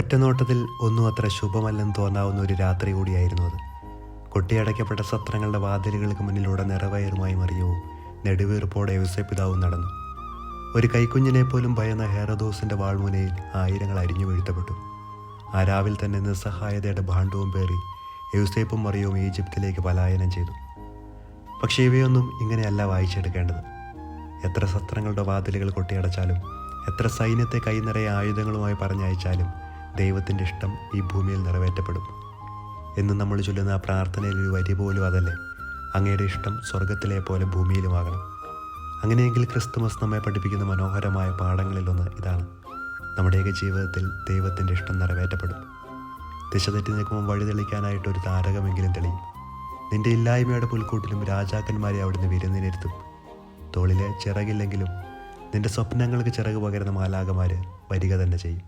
ഒറ്റനോട്ടത്തിൽ ഒന്നും അത്ര ശുഭമല്ലെന്ന് തോന്നാവുന്ന ഒരു രാത്രി കൂടിയായിരുന്നു അത്. കൊട്ടിയടയ്ക്കപ്പെട്ട സത്രങ്ങളുടെ വാതിലുകൾക്ക് മുന്നിലൂടെ നിറവയറുമായി മറിയവും നെടുവീർപ്പോടെ യോസേപ്പിതാവും നടന്നു. ഒരു കൈക്കുഞ്ഞിനെ പോലും ഭയന്ന ഹെറോദോസിൻ്റെ വാൾമുനയിൽ ആയിരങ്ങൾ അരിഞ്ഞു വീഴ്ത്തപ്പെട്ടു. ആ രാവിൽ തന്നെ നിസ്സഹായതയുടെ ഭാണ്ഡവും പേറി യോസേപ്പും മറിയവും ഈജിപ്തിലേക്ക് പലായനം ചെയ്തു. പക്ഷേ ഇവയൊന്നും ഇങ്ങനെയല്ല വായിച്ചെടുക്കേണ്ടത്. എത്ര സത്രങ്ങളുടെ വാതിലുകൾ കൊട്ടിയടച്ചാലും, എത്ര സൈന്യത്തെ കൈനിറയെ ആയുധങ്ങളുമായി പറഞ്ഞയച്ചാലും ദൈവത്തിൻ്റെ ഇഷ്ടം ഈ ഭൂമിയിൽ നിറവേറ്റപ്പെടും എന്ന് നമ്മൾ ചൊല്ലുന്ന ആ പ്രാർത്ഥനയിൽ ഒരു വരി പോലും അതല്ലേ, അങ്ങയുടെ ഇഷ്ടം സ്വർഗത്തിലെ പോലെ ഭൂമിയിലുമാകണം. അങ്ങനെയെങ്കിൽ ക്രിസ്തുമസ് നമ്മെ പഠിപ്പിക്കുന്ന മനോഹരമായ പാഠങ്ങളിലൊന്ന് ഇതാണ്: നമ്മുടെയൊക്കെ ജീവിതത്തിൽ ദൈവത്തിൻ്റെ ഇഷ്ടം നിറവേറ്റപ്പെടും. ദിശ തെറ്റി നിൽക്കുമ്പോൾ വഴി തെളിക്കാനായിട്ട് ഒരു താരകമെങ്കിലും തെളിയും. നിന്റെ ഇല്ലായ്മയുടെ പുൽക്കൂട്ടിലും രാജാക്കന്മാരെ അവിടുന്ന് വിരുന്നിനിരുത്തും. തോളിലെ ചിറകില്ലെങ്കിലും നിന്റെ സ്വപ്നങ്ങൾക്ക് ചിറക് പകരുന്ന മാലാഖമാർ വരിക തന്നെ ചെയ്യും.